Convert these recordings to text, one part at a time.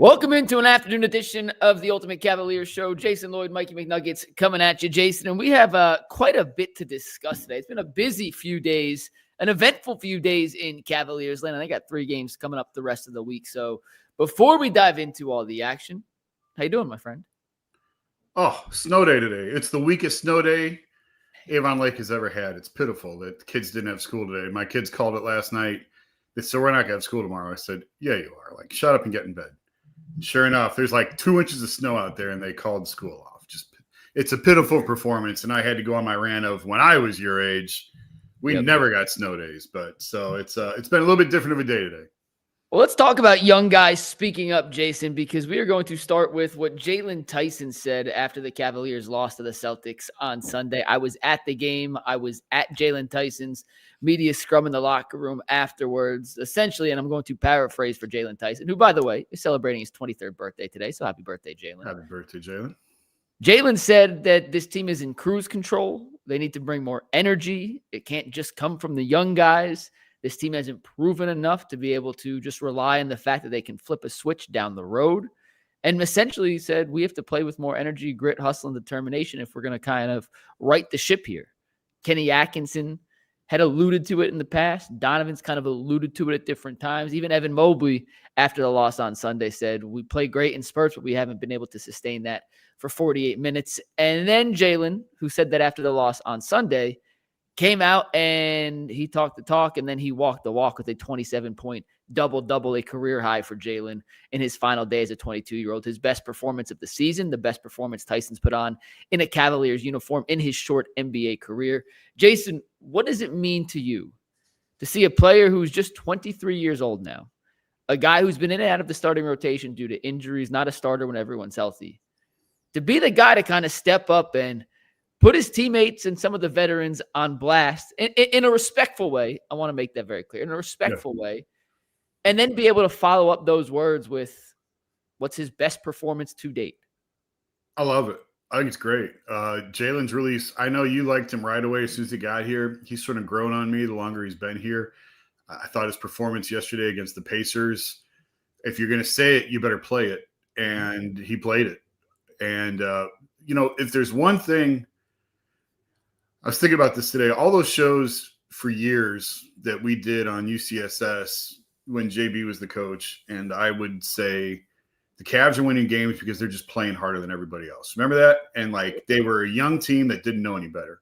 Welcome into an afternoon edition of the Ultimate Cavaliers Show. Jason Lloyd, Mikey McNuggets coming at you, Jason. And we have quite a bit to discuss today. It's been a busy few days, an eventful few days in Cavaliers land. I got 3 games coming up the rest of the week. So before we dive into all the action, how you doing, my friend? Oh, snow day today. It's the weakest snow day Avon Lake has ever had. It's pitiful that the kids didn't have school today. My kids called it last night. They said, we're not going to have school tomorrow. I said, yeah, you are. Like, shut up and get in bed. Sure enough, there's like 2 inches of snow out there, and they called school off. It's a pitiful performance, and I had to go on my rant of when I was your age, we never got snow days. But so it's been a little bit different of a day today. Well, let's talk about young guys speaking up, Jason, because we are going to start with what Jaylen Tyson said after the Cavaliers lost to the Celtics on Sunday. I was at the game. I was at Jaylen Tyson's media scrum in the locker room afterwards, essentially, and I'm going to paraphrase for Jaylen Tyson, who, by the way, is celebrating his 23rd birthday today. So happy birthday, Jaylen. Happy birthday, Jaylen. Jaylen said that this team is in cruise control. They need to bring more energy. It can't just come from the young guys. This team hasn't proven enough to be able to just rely on the fact that they can flip a switch down the road. And essentially said, we have to play with more energy, grit, hustle, and determination if we're going to kind of right the ship here. Kenny Atkinson had alluded to it in the past. Donovan's kind of alluded to it at different times. Even Evan Mobley, after the loss on Sunday, said, we play great in spurts, but we haven't been able to sustain that for 48 minutes. And then Jaylen, who said that after the loss on Sunday, came out and he talked the talk, and then he walked the walk with a 27-point double-double, a career high for Jaylen in his final day as a 22-year-old. His best performance of the season, the best performance Tyson's put on in a Cavaliers uniform in his short NBA career. Jason, what does it mean to you to see a player who's just 23 years old now, a guy who's been in and out of the starting rotation due to injuries, not a starter when everyone's healthy, to be the guy to kind of step up and put his teammates and some of the veterans on blast in a respectful way? I want to make that very clear. In a respectful way. And then be able to follow up those words with what's his best performance to date. I love it. I think it's great. Jaylen's release, I know you liked him right away as soon as he got here. He's sort of grown on me the longer he's been here. I thought his performance yesterday against the Pacers, if you're going to say it, you better play it. And he played it. And, if there's one thing, I was thinking about this today. All those shows for years that we did on UCSS when JB was the coach, and I would say the Cavs are winning games because they're just playing harder than everybody else. Remember that? And they were a young team that didn't know any better.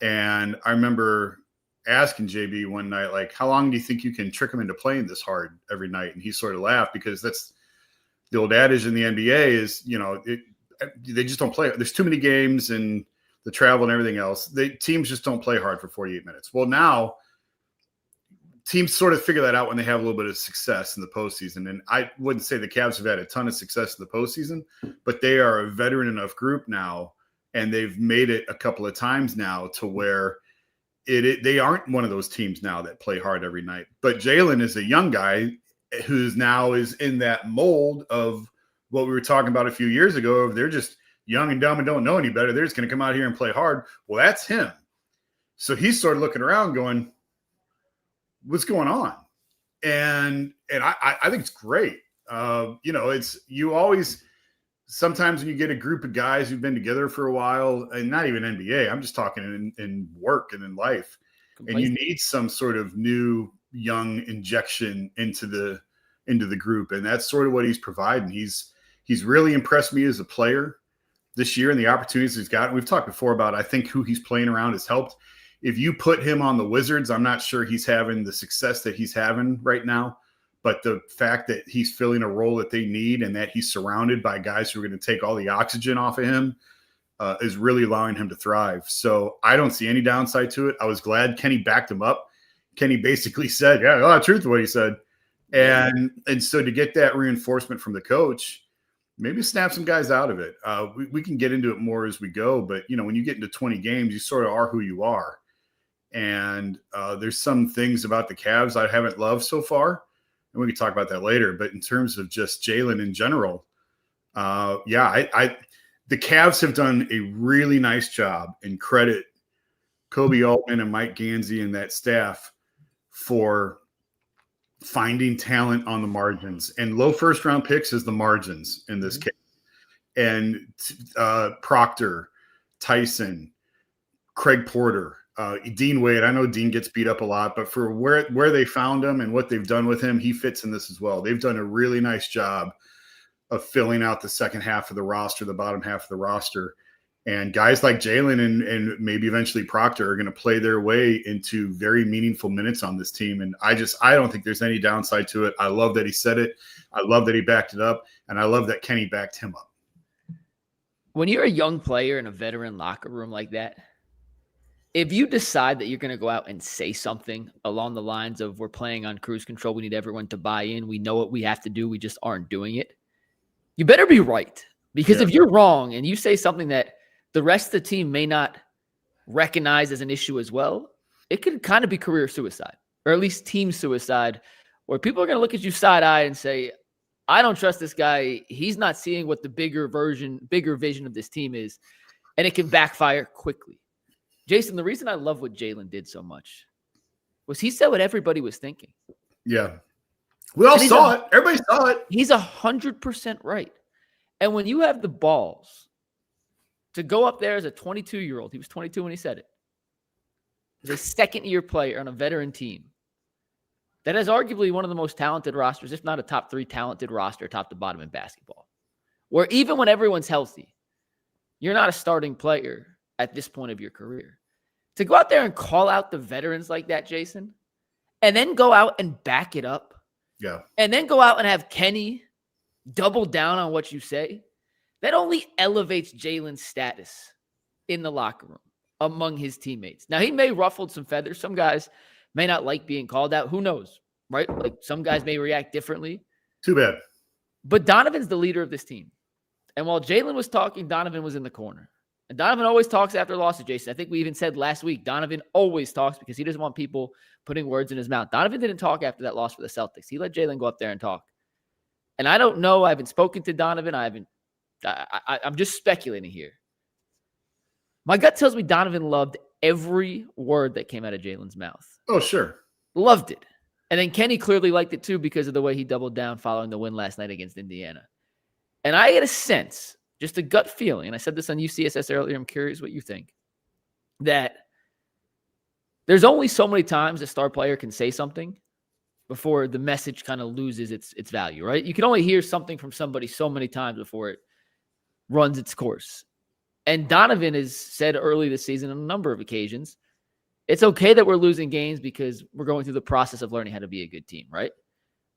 And I remember asking JB one night, how long do you think you can trick them into playing this hard every night? And he sort of laughed, because that's the old adage in the NBA is, they just don't play. There's too many games and the travel and everything else. Teams just don't play hard for 48 minutes. Well, now teams sort of figure that out when they have a little bit of success in the postseason. And I wouldn't say the Cavs have had a ton of success in the postseason, but they are a veteran enough group now, and they've made it a couple of times now to where they aren't one of those teams now that play hard every night. But Jaylen is a young guy who's now is in that mold of what we were talking about a few years ago. They're just young and dumb and don't know any better. They're just going to come out here and play hard. Well, that's him. So he's sort of looking around going, what's going on? And I think it's great. It's you always – sometimes when you get a group of guys who've been together for a while, and not even NBA, I'm just talking in work and in life, and you need some sort of new young injection into the group, and that's sort of what he's providing. He's really impressed me as a player this year and the opportunities he's gotten. We've talked before about, I think, who he's playing around has helped. If you put him on the Wizards, I'm not sure he's having the success that he's having right now. But the fact that he's filling a role that they need and that he's surrounded by guys who are going to take all the oxygen off of him is really allowing him to thrive. So I don't see any downside to it. I was glad Kenny backed him up. Kenny basically said, yeah, the truth is what he said. And so to get that reinforcement from the coach, maybe snap some guys out of it. We can get into it more as we go, but when you get into 20 games, you sort of are who you are. And there's some things about the Cavs I haven't loved so far, and we can talk about that later. But in terms of just Jaylen in general, the Cavs have done a really nice job, and credit Kobe Altman and Mike Gansey and that staff for finding talent on the margins, and low first round picks is the margins in this case. And Proctor, Tyson, Craig Porter, Dean Wade. I know Dean gets beat up a lot, but for where they found him and what they've done with him, he fits in this as well. They've done a really nice job of filling out the second half of the roster, the bottom half of the roster. And guys like Jaylen and maybe eventually Proctor are going to play their way into very meaningful minutes on this team. And I don't think there's any downside to it. I love that he said it. I love that he backed it up. And I love that Kenny backed him up. When you're a young player in a veteran locker room like that, if you decide that you're going to go out and say something along the lines of we're playing on cruise control, we need everyone to buy in, we know what we have to do, we just aren't doing it, you better be right. Because if you're wrong and you say something that the rest of the team may not recognize as an issue as well, it could kind of be career suicide, or at least team suicide, where people are going to look at you side-eye and say, I don't trust this guy. He's not seeing what the bigger vision of this team is, and it can backfire quickly. Jason, the reason I love what Jaylen did so much was he said what everybody was thinking. Yeah. We all saw it. Everybody saw it. He's 100% right. And when you have the balls to go up there as a 22-year-old, he was 22 when he said it, as a second-year player on a veteran team that has arguably one of the most talented rosters, if not a top 3 talented roster, top to bottom in basketball, where even when everyone's healthy, you're not a starting player at this point of your career. To go out there and call out the veterans like that, Jason, and then go out and back it up, and then go out and have Kenny double down on what you say, that only elevates Jaylen's status in the locker room among his teammates. Now, he may ruffled some feathers. Some guys may not like being called out. Who knows, right? Like, some guys may react differently. Too bad. But Donovan's the leader of this team. And while Jaylen was talking, Donovan was in the corner. And Donovan always talks after losses, Jason. I think we even said last week, Donovan always talks because he doesn't want people putting words in his mouth. Donovan didn't talk after that loss for the Celtics. He let Jaylen go up there and talk. And I don't know. I haven't spoken to Donovan. I'm just speculating here. My gut tells me Donovan loved every word that came out of Jaylen's mouth. Oh, sure. Loved it. And then Kenny clearly liked it too because of the way he doubled down following the win last night against Indiana. And I had a sense, just a gut feeling, and I said this on UCSS earlier, I'm curious what you think, that there's only so many times a star player can say something before the message kind of loses its value, right? You can only hear something from somebody so many times before it runs its course. And Donovan has said early this season on a number of occasions, it's okay that we're losing games because we're going through the process of learning how to be a good team, right?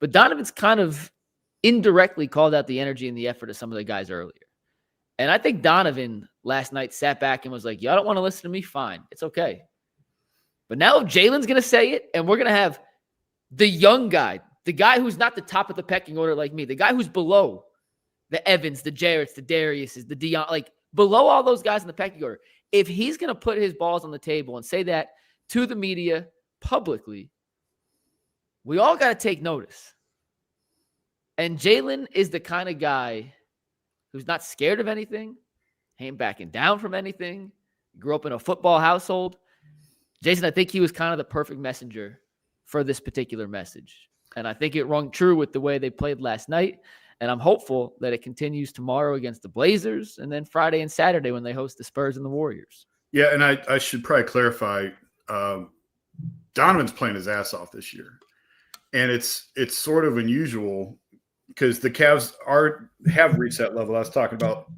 But Donovan's kind of indirectly called out the energy and the effort of some of the guys earlier. And I think Donovan last night sat back and was like, y'all don't want to listen to me? Fine. It's okay. But now if Jaylen's going to say it, and we're going to have the young guy, the guy who's not the top of the pecking order like me, the guy who's below the Evans, the Jarretts, the Dariuses, the Dion, like below all those guys in the pecking order, if he's going to put his balls on the table and say that to the media publicly, we all got to take notice. And Jaylen is the kind of guy who's not scared of anything, ain't backing down from anything, grew up in a football household. Jason, I think he was kind of the perfect messenger for this particular message. And I think it rung true with the way they played last night. And I'm hopeful that it continues tomorrow against the Blazers and then Friday and Saturday when they host the Spurs and the Warriors. Yeah, and I should probably clarify, Donovan's playing his ass off this year. And it's sort of unusual because the Cavs have reached that level I was talking about.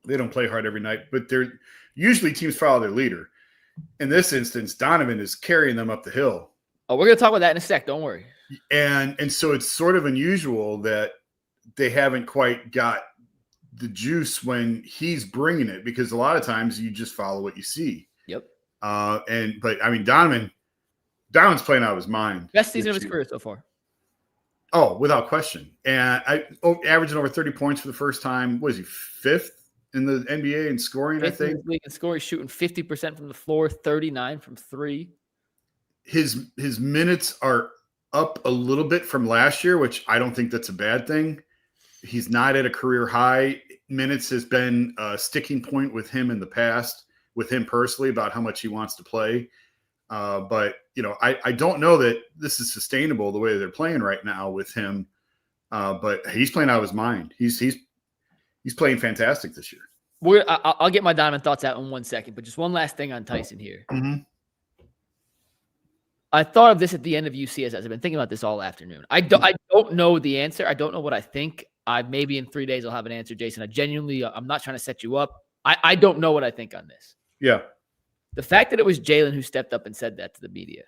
They don't play hard every night, but they're usually teams follow their leader. In this instance, Donovan is carrying them up the hill. Oh, we're going to talk about that in a sec. Don't worry. And so it's sort of unusual that they haven't quite got the juice when he's bringing it, because a lot of times you just follow what you see. Yep. But I mean, Donovan's playing out of his mind. Best season of his career so far. Oh, without question. And averaging over 30 points for the first time. Was he fifth in the NBA in scoring? I think. In scoring, shooting 50% from the floor, 39 from three. His minutes are up a little bit from last year, which I don't think that's a bad thing. He's not at a career high. Minutes has been a sticking point with him in the past, with him personally, about how much he wants to play. But I don't know that this is sustainable the way they're playing right now with him. But he's playing out of his mind. He's playing fantastic this year. I'll get my Donovan thoughts out in 1 second, but just one last thing on Tyson here. Mm-hmm. I thought of this at the end of UCSS. I've been thinking about this all afternoon. I don't know the answer. I don't know what I think. Maybe in 3 days I'll have an answer, Jason. I'm not trying to set you up. I don't know what I think on this. Yeah. The fact that it was Jaylen who stepped up and said that to the media,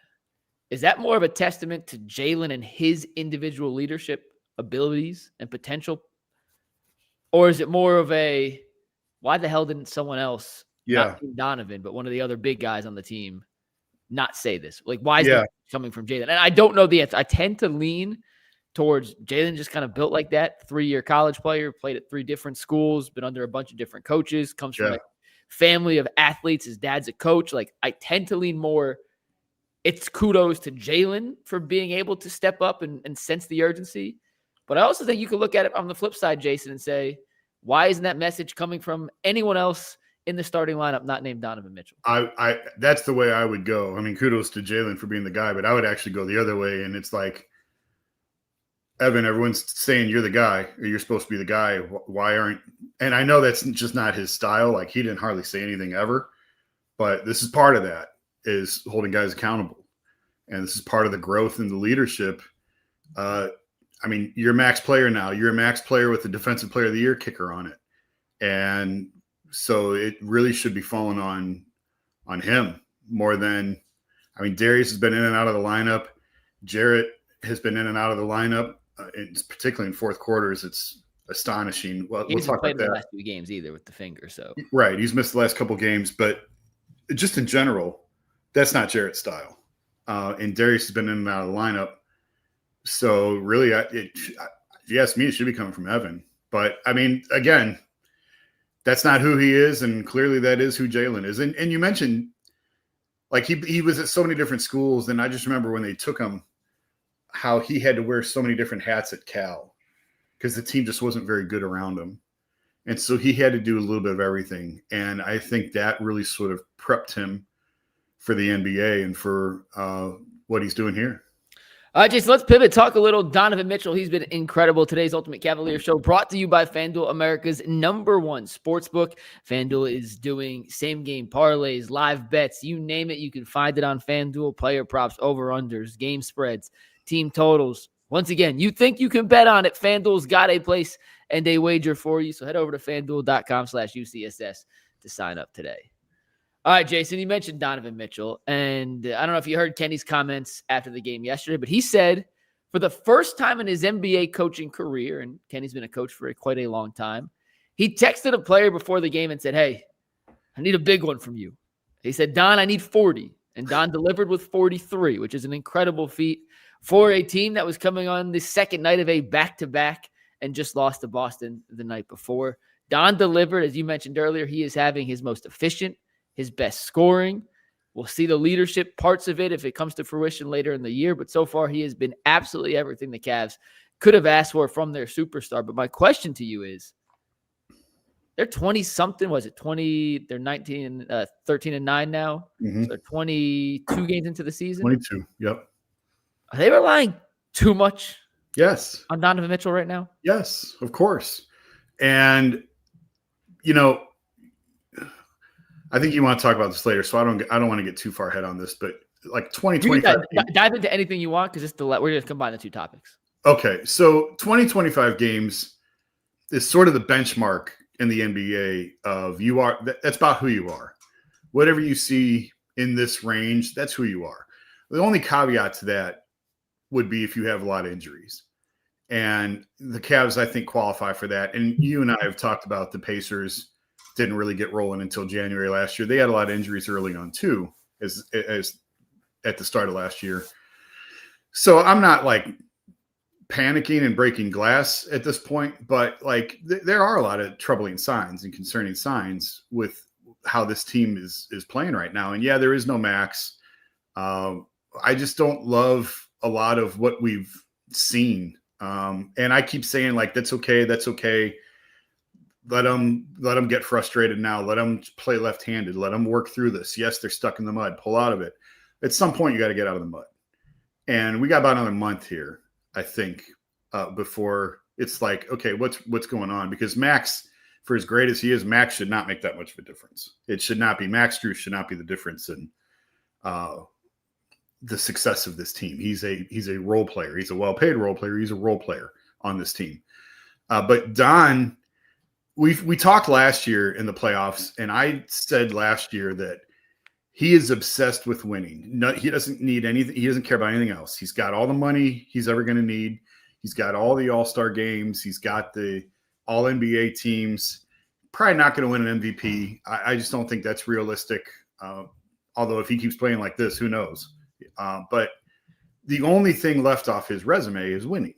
is that more of a testament to Jaylen and his individual leadership abilities and potential? Or is it more of a, why the hell didn't someone else, not Donovan, but one of the other big guys on the team, not say this? Like, why is that coming from Jaylen? And I don't know the answer. I tend to lean towards Jaylen, just kind of built like that. 3-year college player, played at 3 different schools, been under a bunch of different coaches, comes from a family of athletes. His dad's a coach. Like, I tend to lean more. It's kudos to Jaylen for being able to step up and sense the urgency. But I also think you could look at it on the flip side, Jason, and say, why isn't that message coming from anyone else in the starting lineup not named Donovan Mitchell? I that's the way I would go. I mean, kudos to Jaylen for being the guy, but I would actually go the other way. And it's like, Evan, everyone's saying you're the guy, or you're supposed to be the guy. Why aren't – and I know that's just not his style. Like, he didn't hardly say anything ever. But this is part of that, is holding guys accountable. And this is part of the growth and the leadership. I mean, you're a max player now. You're a max player with the Defensive Player of the Year kicker on it. And so it really should be falling on him more than – I mean, Darius has been in and out of the lineup. Jarrett has been in and out of the lineup. Particularly in fourth quarters, it's astonishing. Well, he hasn't played the last 2 games either with the finger. So right, he's missed the last couple games, but just in general, that's not Jarrett's style. And Darius has been in and out of the lineup. So really, if you ask me, it should be coming from Evan. But I mean, again, that's not who he is, and clearly that is who Jaylen is. And you mentioned, like, he was at so many different schools, and I just remember when they took him, how he had to wear so many different hats at Cal because the team just wasn't very good around him. And so he had to do a little bit of everything. And I think that really sort of prepped him for the NBA and for what he's doing here. All right, Jason, let's pivot. Talk a little Donovan Mitchell. He's been incredible. Today's Ultimate Cavalier Show brought to you by FanDuel, America's #1 sportsbook. FanDuel is doing same-game parlays, live bets, you name it. You can find it on FanDuel. Player props, over-unders, game spreads, team totals. Once again, you think you can bet on it, FanDuel's got a place and a wager for you. So head over to FanDuel.com/UCSS to sign up today. All right, Jason, you mentioned Donovan Mitchell, and I don't know if you heard Kenny's comments after the game yesterday, but he said for the first time in his NBA coaching career, and Kenny's been a coach for quite a long time, he texted a player before the game and said, "Hey, I need a big one from you." He said, "Don, I need 40." And Don delivered with 43, which is an incredible feat for a team that was coming on the second night of a back-to-back and just lost to Boston the night before. Don delivered, as you mentioned earlier. He is having his most efficient, his best scoring. We'll see the leadership parts of it if it comes to fruition later in the year. But so far, he has been absolutely everything the Cavs could have asked for from their superstar. But my question to you is, they're 20-something. Was it 20? They're 13-9 now. Mm-hmm. So they're 22 games into the season. 22, yep. Are they relying too much Yes. on Donovan Mitchell right now? Yes, of course. And, I think you want to talk about this later, so I don't want to get too far ahead on this, but like 2025. Dive into anything you want, because we're going to combine the two topics. Okay, so 20-25 games is sort of the benchmark in the NBA of that's about who you are. Whatever you see in this range, that's who you are. The only caveat to that would be if you have a lot of injuries. And the Cavs, I think, qualify for that. And you and I have talked about the Pacers didn't really get rolling until January last year. They had a lot of injuries early on too, as at the start of last year. So I'm not like panicking and breaking glass at this point, but like there are a lot of troubling signs and concerning signs with how this team is playing right now. And yeah, there is no max. I just don't love a lot of what we've seen. And I keep saying, like, that's okay. That's okay. Let them get frustrated now. Let them play left-handed. Let them work through this. Yes, they're stuck in the mud. Pull out of it. at some point you got to get out of the mud. And we got about another month here, I think, before it's like, okay, what's going on? Because Max, for as great as he is, Max should not make that much of a difference. It should not be. Max Strus should not be the difference in the success of this team. He's a role player. He's a well-paid role player. He's a role player on this team. But Don, we talked last year in the playoffs, and I said last year that he is obsessed with winning. No, he doesn't need anything. He doesn't care about anything else. He's got all the money he's ever going to need. He's got all the all-star games. He's got the all-NBA teams. Probably not going to win an MVP. I just don't think that's realistic. Although if he keeps playing like this, who knows? But the only thing left off his resume is winning.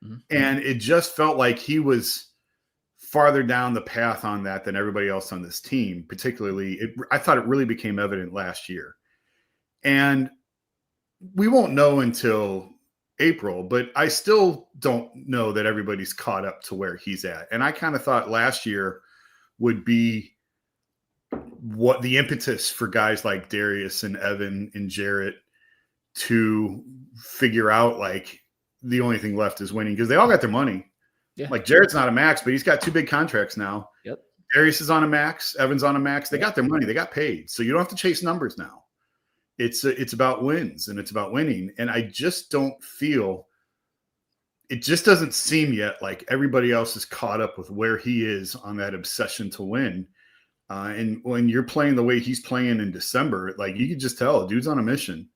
Mm-hmm. And it just felt like he was farther down the path on that than everybody else on this team. Particularly, I thought it really became evident last year. And we won't know until April, but I still don't know that everybody's caught up to where he's at. And I kind of thought last year would be what the impetus for guys like Darius and Evan and Jarrett to figure out like the only thing left is winning, because they all got their money. Yeah. Like Jarrett's not a max, but he's got 2 big contracts now. Yep. Darius is on a max. Evan's on a max. They got their money. They got paid. So you don't have to chase numbers now. It's about wins and it's about winning. And I just don't feel – it just doesn't seem yet like everybody else is caught up with where he is on that obsession to win. And when you're playing the way he's playing in December, like you can just tell, dude's on a mission.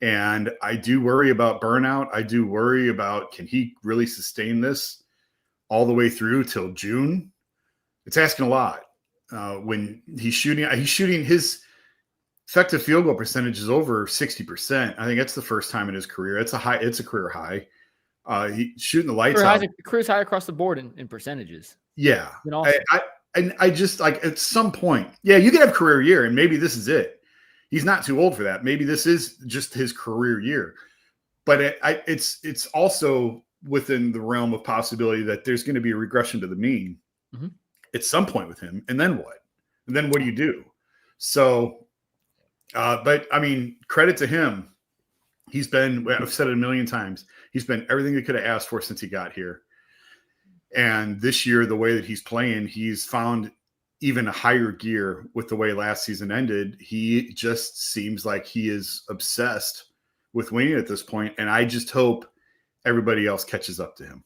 And I do worry about burnout. I do worry about, can he really sustain this all the way through till June? It's asking a lot. When he's shooting his effective field goal percentage is over 60%. I think that's the first time in his career. It's a career high. He's shooting the lights out. Career's high across the board in percentages. Yeah. I just like at some point, yeah, you could have career year and maybe this is it. He's not too old for that. Maybe this is just his career year, but it's also within the realm of possibility that there's going to be a regression to the mean at some point with him. And then what? And then what do you do? So, but I mean, credit to him. He's been, I've said it a million times, he's been everything he could have asked for since he got here. And this year, the way that he's playing, he's found even a higher gear with the way last season ended. He just seems like he is obsessed with winning at this point, and I just hope everybody else catches up to him.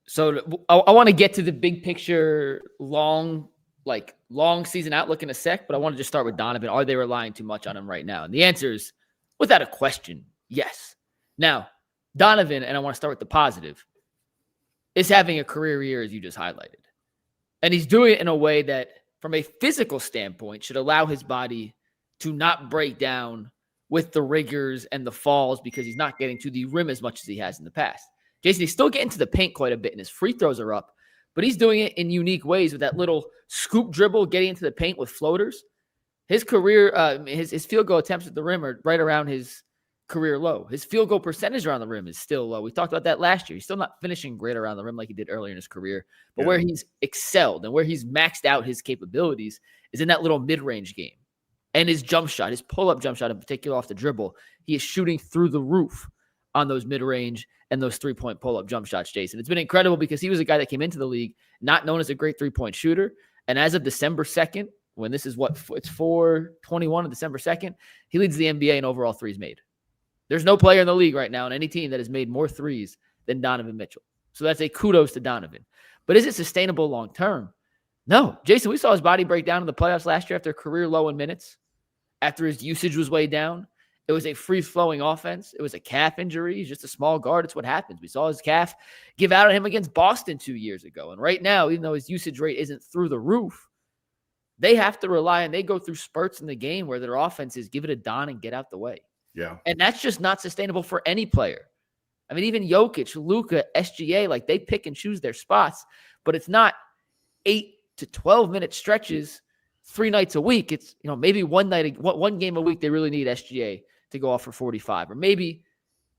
So I want to get to the big picture, long season outlook in a sec, but I want to just start with Donovan. Are they relying too much on him right now? And the answer is, without a question, yes. Now, Donovan, and I want to start with the positive, is having a career year, as you just highlighted. And he's doing it in a way that, from a physical standpoint, should allow his body to not break down with the rigors and the falls because he's not getting to the rim as much as he has in the past. Jason, he's still getting to the paint quite a bit, and his free throws are up, but he's doing it in unique ways with that little scoop dribble, getting into the paint with floaters. His career, his field goal attempts at the rim are right around his career low. His field goal percentage around the rim is still low. We talked about that last year. He's still not finishing great around the rim like he did earlier in his career. But where he's excelled and where he's maxed out his capabilities is in that little mid-range game. And his jump shot, his pull-up jump shot in particular off the dribble, he is shooting through the roof on those mid-range and those three-point pull-up jump shots, Jason. It's been incredible because he was a guy that came into the league not known as a great three-point shooter. And as of December 2nd, when this is it's 4/21 of December 2nd, he leads the NBA in overall threes made. There's no player in the league right now on any team that has made more threes than Donovan Mitchell. So that's a kudos to Donovan. But is it sustainable long-term? No. Jason, we saw his body break down in the playoffs last year after a career low in minutes, after his usage was way down. It was a free-flowing offense. It was a calf injury. He's just a small guard. It's what happens. We saw his calf give out on him against Boston 2 years ago. And right now, even though his usage rate isn't through the roof, they have to rely and they go through spurts in the game where their offense is give it a Don and get out the way. Yeah. And that's just not sustainable for any player. I mean, even Jokic, Luka, SGA, like they pick and choose their spots, but it's not 8 to 12 minute stretches 3 nights a week. It's, maybe one game a week they really need SGA to go off for 45, or maybe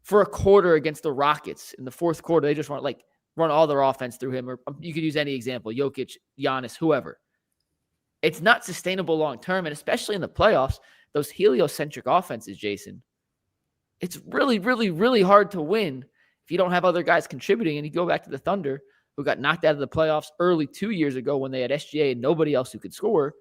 for a quarter against the Rockets in the fourth quarter, they just want to run all their offense through him, or you could use any example, Jokic, Giannis, whoever. It's not sustainable long-term, and especially in the playoffs, those heliocentric offenses, Jason, it's really, really, really hard to win if you don't have other guys contributing. And you go back to the Thunder, who got knocked out of the playoffs early 2 years ago when they had SGA and nobody else who could score.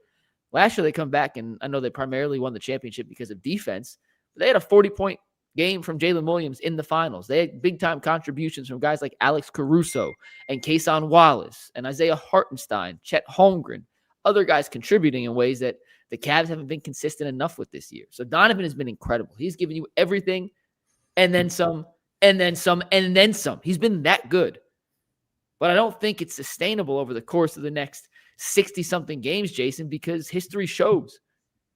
Last year, they come back, and I know they primarily won the championship because of defense, but they had a 40-point game from Jalen Williams in the finals. They had big-time contributions from guys like Alex Caruso and Kason Wallace and Isaiah Hartenstein, Chet Holmgren, other guys contributing in ways that the Cavs haven't been consistent enough with this year. So Donovan has been incredible. He's given you everything and then some, and then some, and then some. He's been that good. But I don't think it's sustainable over the course of the next 60-something games, Jason, because history shows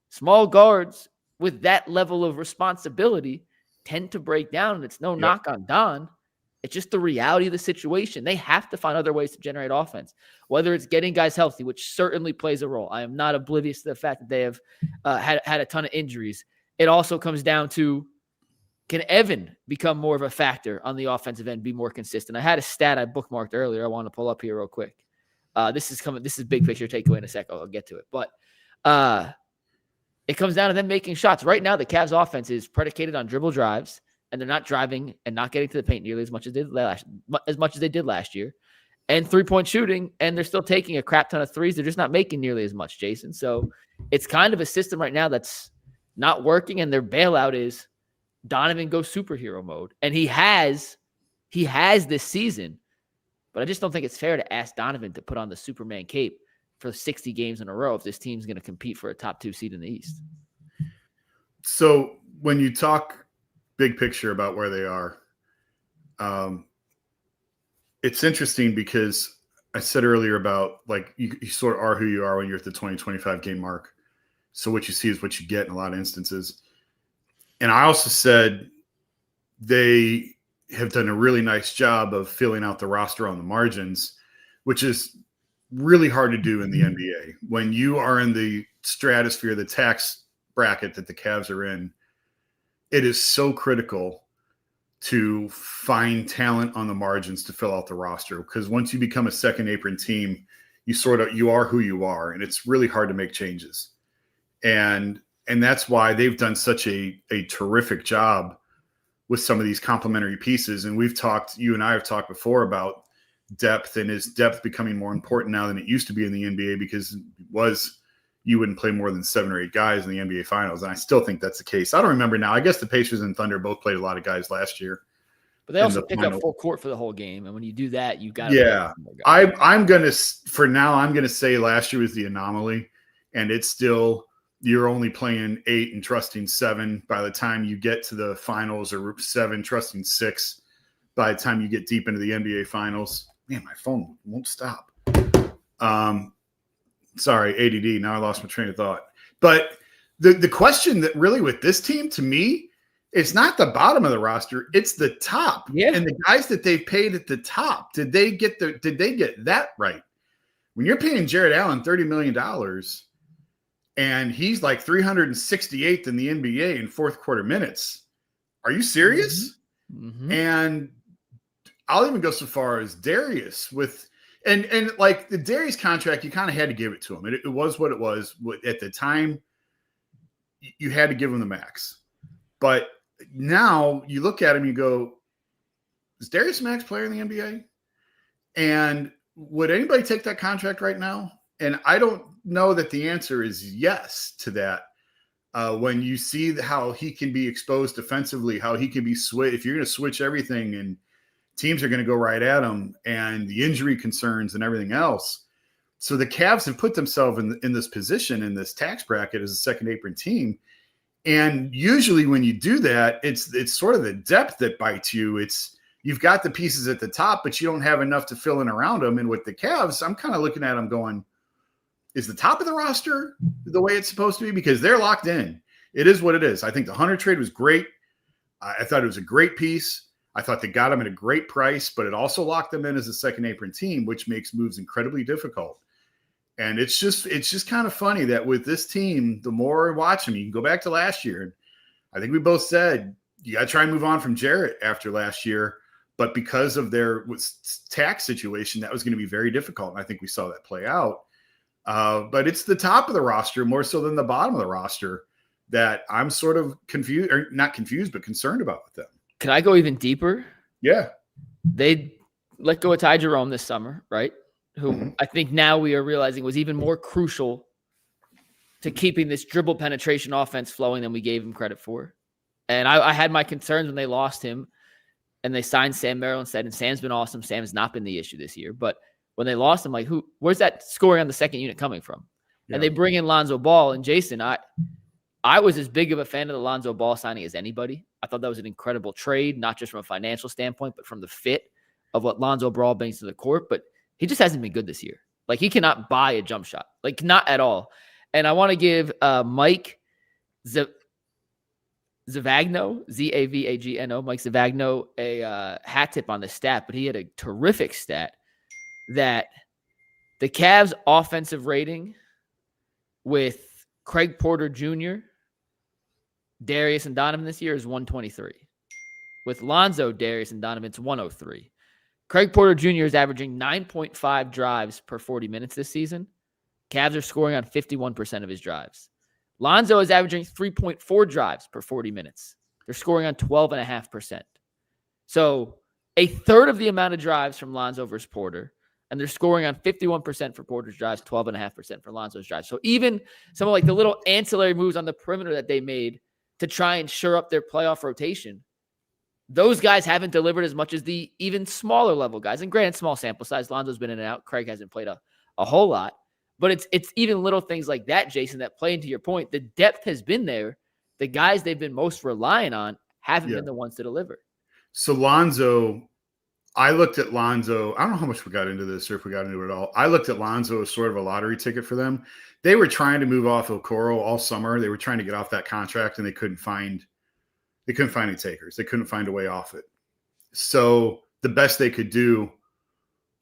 small guards with that level of responsibility tend to break down, and it's no knock on Don. It's just the reality of the situation. They have to find other ways to generate offense, whether it's getting guys healthy, which certainly plays a role. I am not oblivious to the fact that they have had a ton of injuries. It also comes down to, can Evan become more of a factor on the offensive end, be more consistent? I had a stat I bookmarked earlier I want to pull up here real quick. This is big picture takeaway in a sec. I'll get to it. But it comes down to them making shots. Right now, the Cavs offense is predicated on dribble drives, and they're not driving and not getting to the paint nearly as much as they did last year, and three-point shooting, and they're still taking a crap ton of threes. They're just not making nearly as much, Jason. So it's kind of a system right now that's not working, and their bailout is Donovan goes superhero mode. And he has this season, but I just don't think it's fair to ask Donovan to put on the Superman cape for 60 games in a row if this team's going to compete for a top 2 seed in the East. So when you talk big picture about where they are, it's interesting because I said earlier about, like, you sort of are who you are when you're at the 20-25 game mark. So what you see is what you get in a lot of instances. And I also said they have done a really nice job of filling out the roster on the margins, which is really hard to do in the NBA. When you are in the stratosphere, the tax bracket that the Cavs are in, it is so critical to find talent on the margins to fill out the roster. Because once you become a second apron team, you are who you are, and it's really hard to make changes. And that's why they've done such a terrific job with some of these complementary pieces. And you and I have talked before about depth, and is depth becoming more important now than it used to be in the NBA, because you wouldn't play more than 7 or 8 guys in the NBA finals. And I still think that's the case. I don't remember now. I guess the Pacers and Thunder both played a lot of guys last year. But they also pick up full court for the whole game. And when you do that, you got to. Yeah. I'm going to say last year was the anomaly, and it's still, you're only playing 8 and trusting 7 by the time you get to the finals, or 7 trusting 6 by the time you get deep into the NBA finals. Man, my phone won't stop. Sorry, ADD. Now I lost my train of thought. But the question that really with this team, to me, it's not the bottom of the roster, it's the top. Yeah. And the guys that they've paid at the top, did they get that right? When you're paying Jared Allen $30 million and he's like 368th in the NBA in fourth quarter minutes, are you serious? Mm-hmm. And I'll even go so far as Darius with – and like the Darius contract, you kind of had to give it to him. It was what it was. At the time, you had to give him the max. But now you look at him, you go, is Darius a max player in the NBA? And would anybody take that contract right now? And I don't know that the answer is yes to that. When you see how he can be exposed defensively, how he can be switched, if you're going to switch everything and teams are going to go right at him, and the injury concerns and everything else. So the Cavs have put themselves in this position, in this tax bracket, as a second apron team. And usually when you do that, it's sort of the depth that bites you. You've got the pieces at the top, but you don't have enough to fill in around them. And with the Cavs, I'm kind of looking at them going, is the top of the roster the way it's supposed to be? Because they're locked in. It is what it is. I think the Hunter trade was great. I thought it was a great piece. I thought they got him at a great price, but it also locked them in as a second apron team, which makes moves incredibly difficult. And it's just kind of funny that with this team, the more I watch them, you can go back to last year. I think we both said you got to try and move on from Jarrett after last year, but because of their tax situation, that was going to be very difficult. And I think we saw that play out. But it's the top of the roster more so than the bottom of the roster that I'm sort of confused, or not confused, but concerned about with them. Can I go even deeper? Yeah. They let go of Ty Jerome this summer, right? Who I think now we are realizing was even more crucial to keeping this dribble penetration offense flowing than we gave him credit for. And I had my concerns when they lost him and they signed Sam Merrill instead. And Sam's been awesome. Sam has not been the issue this year. But when they lost him, like, where's that scoring on the second unit coming from? Yeah. And they bring in Lonzo Ball. And Jason, I was as big of a fan of the Lonzo Ball signing as anybody. I thought that was an incredible trade, not just from a financial standpoint, but from the fit of what Lonzo Ball brings to the court. But he just hasn't been good this year. Like, he cannot buy a jump shot. Like, not at all. And I want to give Mike Zavagno, Z-A-V-A-G-N-O, Mike Zavagno, a hat tip on the stat, but he had a terrific stat that the Cavs' offensive rating with Craig Porter Jr., Darius, and Donovan this year is 123. With Lonzo, Darius, and Donovan, it's 103. Craig Porter Jr. is averaging 9.5 drives per 40 minutes this season. Cavs are scoring on 51% of his drives. Lonzo is averaging 3.4 drives per 40 minutes. They're scoring on 12.5%. So a third of the amount of drives from Lonzo versus Porter, and they're scoring on 51% for Porter's drives, 12.5% for Lonzo's drives. So even some of like the little ancillary moves on the perimeter that they made to try and shore up their playoff rotation, those guys haven't delivered as much as the even smaller level guys. And granted, small sample size. Lonzo's been in and out. Craig hasn't played a whole lot. But it's even little things like that, Jason, that play into your point. The depth has been there. The guys they've been most reliant on haven't been the ones to deliver. So Lonzo, I looked at Lonzo. I don't know how much we got into this or if we got into it at all. I looked at Lonzo as sort of a lottery ticket for them. They were trying to move off Okoro all summer. They were trying to get off that contract, and they couldn't find any takers. They couldn't find a way off it. So the best they could do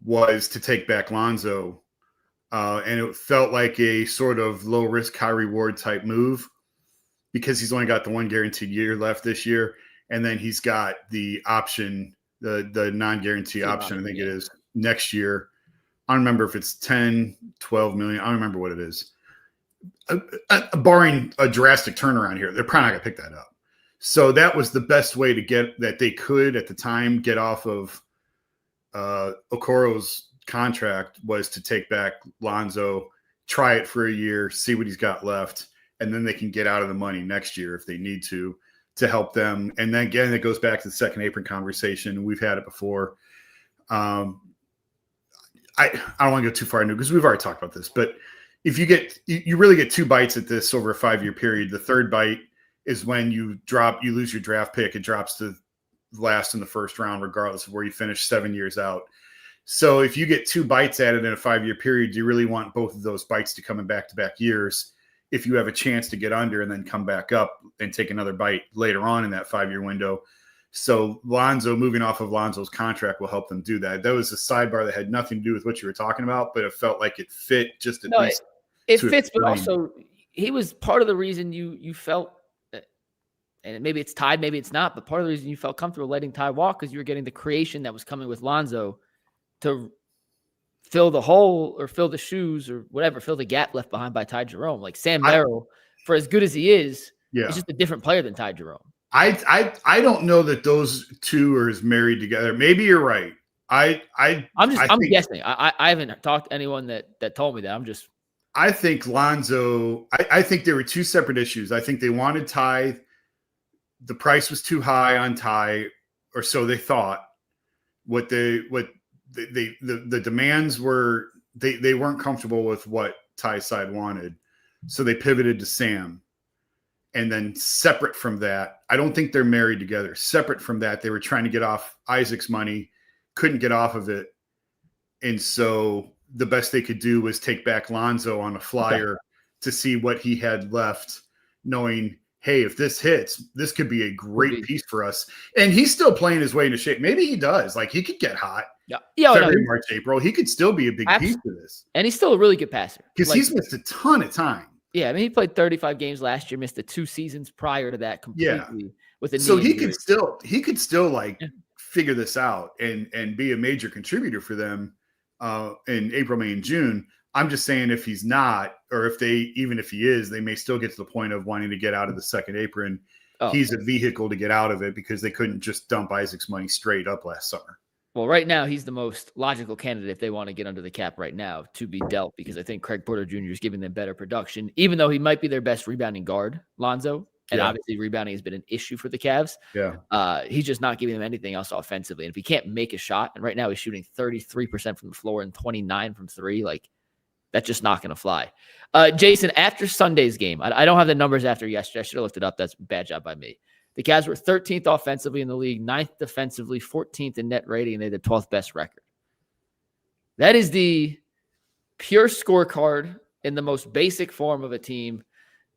was to take back Lonzo. And it felt like a sort of low risk, high reward type move because he's only got the one guaranteed year left this year. And then he's got the option, the non-guarantee option, I think it is next year. I don't remember if it's 10, 12 million. I don't remember what it is. Barring a drastic turnaround here, they're probably not going to pick that up. So that was the best way to get that they could at the time get off of Okoro's contract, was to take back Lonzo, try it for a year, see what he's got left, and then they can get out of the money next year if they need to help them. And then again, it goes back to the second apron conversation. We've had it before. I don't want to go too far into it because we've already talked about this, but if you really get two bites at this over a 5-year period. The third bite is when you lose your draft pick. It drops to last in the first round, regardless of where you finish 7 years out. So if you get two bites at it in a 5-year period, do you really want both of those bites to come in back-to-back years if you have a chance to get under and then come back up and take another bite later on in that 5-year window? So Lonzo, moving off of Lonzo's contract will help them do that. That was a sidebar that had nothing to do with what you were talking about, but it felt like it fit just at least. It fits, but also he was part of the reason you felt, and maybe it's tied, maybe it's not, but part of the reason you felt comfortable letting Ty walk because you were getting the creation that was coming with Lonzo to fill the hole or fill the shoes or whatever, fill the gap left behind by Ty Jerome. Like Sam Merrill, for as good as he is, he's just a different player than Ty Jerome. I don't know that those two are as married together. Maybe you're right. I'm guessing. I haven't talked to anyone that told me that. I think Lonzo, I think there were two separate issues. I think they wanted Ty. The price was too high on Ty, or so they thought. The demands were, they weren't comfortable with what Ty's side wanted. So they pivoted to Sam. And then separate from that, I don't think they're married together. Separate from that, they were trying to get off Isaac's money, couldn't get off of it. And so the best they could do was take back Lonzo on a flyer to see what he had left, knowing, hey, if this hits, this could be a great piece for us. And he's still playing his way into shape. Maybe he does. Like, he could get hot. February, March, April. He could still be a big piece of this. And he's still a really good passer. Because he's missed a ton of time. Yeah, I mean, he played 35 games last year, missed the 2 seasons prior to that completely with a knee injury. He could still figure this out and be a major contributor for them in April, May, and June. I'm just saying if he's not, or even if he is, they may still get to the point of wanting to get out of the second apron. Oh, He's a vehicle to get out of it because they couldn't just dump Isaac's money straight up last summer. well, right now he's the most logical candidate if they want to get under the cap right now to be dealt, because I think Craig Porter Jr. is giving them better production, even though he might be their best rebounding guard, Lonzo. And obviously rebounding has been an issue for the Cavs. Yeah. He's just not giving them anything else offensively. And if he can't make a shot, and right now he's shooting 33% from the floor and 29 from three, like that's just not going to fly. Jason, after Sunday's game, I don't have the numbers after yesterday. I should have looked it up. That's a bad job by me. The Cavs were 13th offensively in the league, 9th defensively, 14th in net rating, and they had the 12th best record. That is the pure scorecard in the most basic form of a team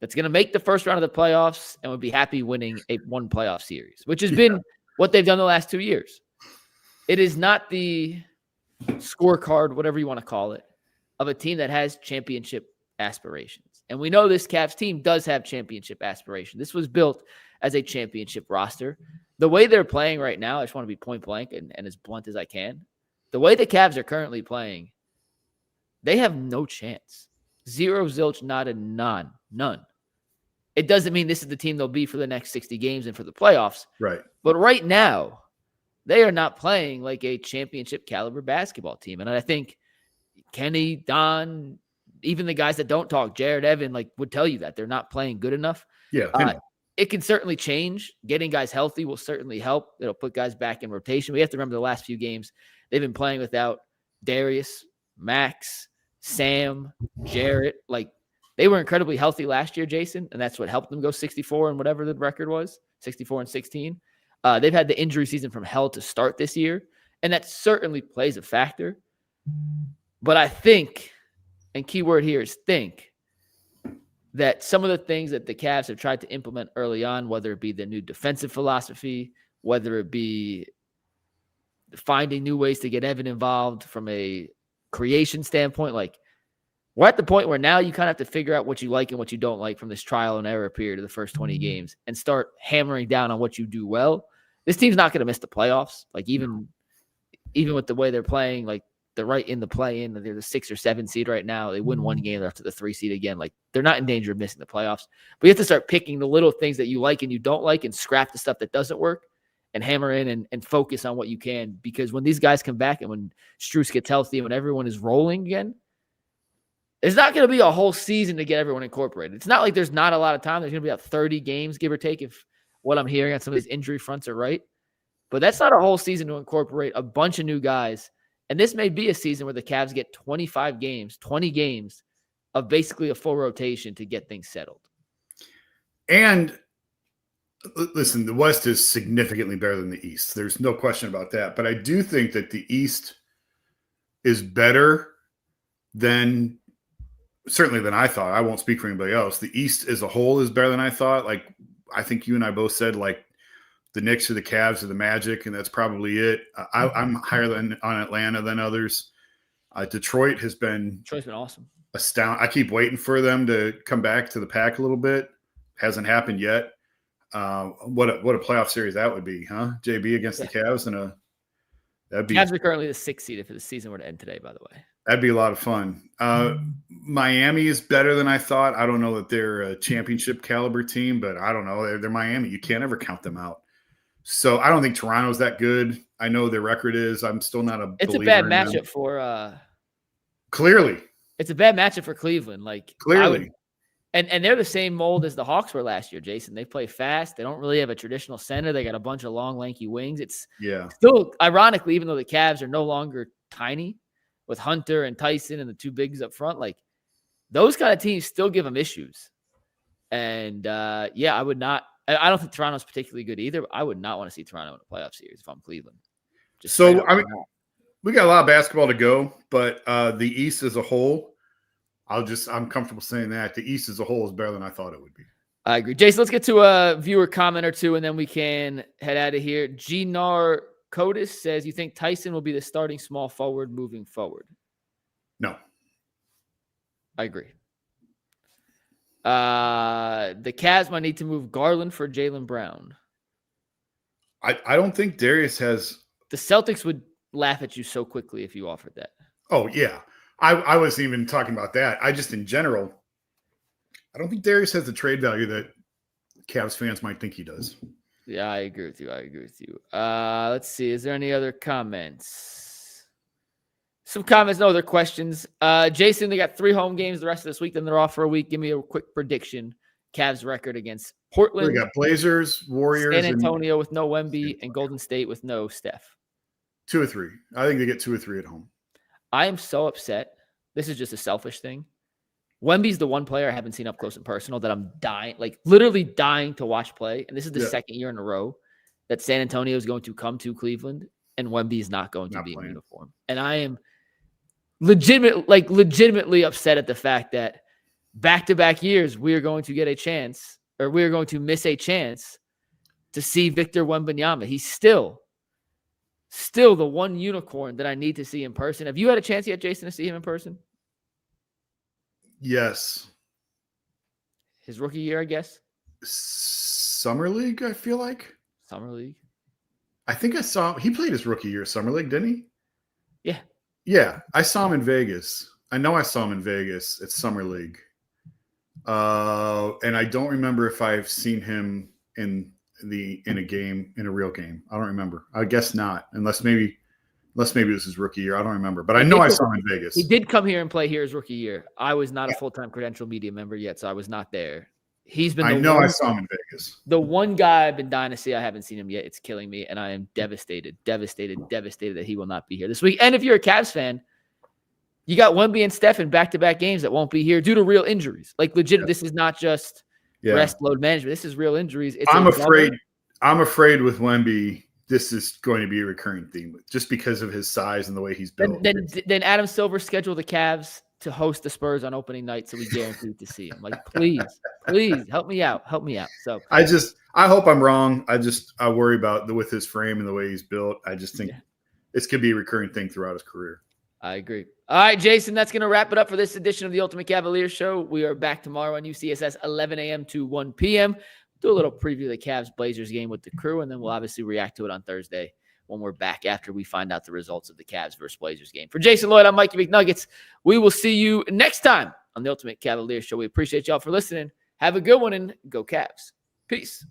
that's going to make the first round of the playoffs and would be happy winning one playoff series, which has been what they've done the last 2 years. It is not the scorecard, whatever you want to call it, of a team that has championship aspirations. And we know this Cavs team does have championship aspirations. This was built as a championship roster. The way they're playing right now, I just want to be point blank and as blunt as I can. The way the Cavs are currently playing, they have no chance. Zero, zilch, nada, none. It doesn't mean this is the team they'll be for the next 60 games and for the playoffs. Right. But right now, they are not playing like a championship caliber basketball team. And I think Kenny, Don, even the guys that don't talk, Jared, Evan, like would tell you that they're not playing good enough. Yeah. It can certainly change. Getting guys healthy will certainly help. It'll put guys back in rotation. We have to remember the last few games they've been playing without Darius, Max, Sam, Jarrett. Like they were incredibly healthy last year, Jason, and that's what helped them go 64 and whatever the record was, 64 and 16. They've had the injury season from hell to start this year, and that certainly plays a factor. But I think, and key word here is think, that some of the things that the Cavs have tried to implement early on, whether it be the new defensive philosophy, whether it be finding new ways to get Evan involved from a creation standpoint, like we're at the point where now you kind of have to figure out what you like and what you don't like from this trial and error period of the first 20 games and start hammering down on what you do well. This team's not going to miss the playoffs. Like even with the way they're playing, like they're right in the play-in. They're the 6 or 7 seed right now. They win one game, they're up to the 3 seed again. Like they're not in danger of missing the playoffs. But you have to start picking the little things that you like and you don't like and scrap the stuff that doesn't work and hammer in and focus on what you can. Because when these guys come back and when Strus gets healthy and when everyone is rolling again, there's not going to be a whole season to get everyone incorporated. It's not like there's not a lot of time. There's going to be about 30 games, give or take, if what I'm hearing on some of these injury fronts are right. But that's not a whole season to incorporate a bunch of new guys. And this may be a season where the Cavs get 25 games, 20 games of basically a full rotation to get things settled. And listen, the West is significantly better than the East. There's no question about that. But I do think that the East is better than certainly than I thought. I won't speak for anybody else. The East as a whole is better than I thought. Like I think you and I both said, like the Knicks or the Cavs or the Magic, and that's probably it. I'm higher on Atlanta than others. Detroit's been awesome. Astounding. I keep waiting for them to come back to the pack a little bit. Hasn't happened yet. What a playoff series that would be, huh? JB against the Cavs that'd be. Cavs are currently the 6th seed if the season were to end today, by the way. That'd be a lot of fun. Miami is better than I thought. I don't know that they're a championship caliber team, but I don't know. They're Miami. You can't ever count them out. So I don't think Toronto's that good. I know their record is. I'm still not a It's believer a bad in matchup them. for Clearly. It's a bad matchup for Cleveland. Like Clearly. And they're the same mold as the Hawks were last year, Jason. They play fast. They don't really have a traditional center. They got a bunch of long, lanky wings. It's still, ironically, even though the Cavs are no longer tiny with Hunter and Tyson and the two bigs up front, like those kind of teams still give them issues. And I don't think Toronto's particularly good either, but I would not want to see Toronto in a playoff series if I'm Cleveland. We got a lot of basketball to go, but the East as a whole, I'm comfortable saying that the East as a whole is better than I thought it would be. I agree. Jason, let's get to a viewer comment or two, and then we can head out of here. Gnar Codis says, you think Tyson will be the starting small forward moving forward? No. I agree. The Cavs might need to move Garland for Jaylen Brown. I don't think Darius has. The Celtics would laugh at you so quickly if you offered that. Oh, yeah. I wasn't even talking about that. I just, in general, I don't think Darius has the trade value that Cavs fans might think he does. Yeah, I agree with you. Let's see. Is there any other comments? Some comments, no other questions. Jason, they got 3 home games the rest of this week, then they're off for a week. Give me a quick prediction. Cavs record against Portland. We got Blazers, Warriors, San Antonio with no Wemby, and Golden State with no Steph. 2 or 3. I think they get 2 or 3 at home. I am so upset. This is just a selfish thing. Wemby's the one player I haven't seen up close and personal that I'm dying, like literally dying to watch play. And this is the second year in a row that San Antonio is going to come to Cleveland and Wemby is not going to be in uniform. And I am legitimately upset at the fact that back-to-back years we are going to get a chance, or we are going to miss a chance to see Victor Wembanyama. He's still the one unicorn that I need to see in person. Have you had a chance yet, Jason, to see him in person? Yes. His rookie year, I guess. Summer League, I feel like. Summer League. I think I saw him. He played his rookie year Summer League, didn't he? Yeah. Yeah, I saw him in Vegas. I know I saw him in Vegas at Summer League. And I don't remember if I've seen him in a real game. I don't remember. I guess not, unless maybe it was his rookie year. I don't remember, but I know I saw him in Vegas. He did come here and play here his rookie year. I was not a full-time credential media member yet, so I was not there. He's been. I saw him in Vegas. The one guy I've been dying to see. I haven't seen him yet. It's killing me, and I am devastated that he will not be here this week. And if you're a Cavs fan, you got Wemby and Steph in back-to-back games that won't be here due to real injuries. Like legit, This is not just rest load management. This is real injuries. I'm afraid with Wemby, this is going to be a recurring theme just because of his size and the way he's built. Then Adam Silver scheduled the Cavs to host the Spurs on opening night, so we guaranteed to see him. Like, please help me out. So I hope I'm wrong. I worry about with his frame and the way he's built. I just think this could be a recurring thing throughout his career. I agree. All right, Jason, that's going to wrap it up for this edition of the Ultimate Cavaliers Show. We are back tomorrow on UCSS, 11 a.m. to 1 p.m. Do a little preview of the Cavs-Blazers game with the crew, and then we'll obviously react to it on Thursday when we're back after we find out the results of the Cavs versus Blazers game. For Jason Lloyd, I'm Mikey McNuggets. We will see you next time on the Ultimate Cavaliers Show. We appreciate y'all for listening. Have a good one, and go Cavs. Peace.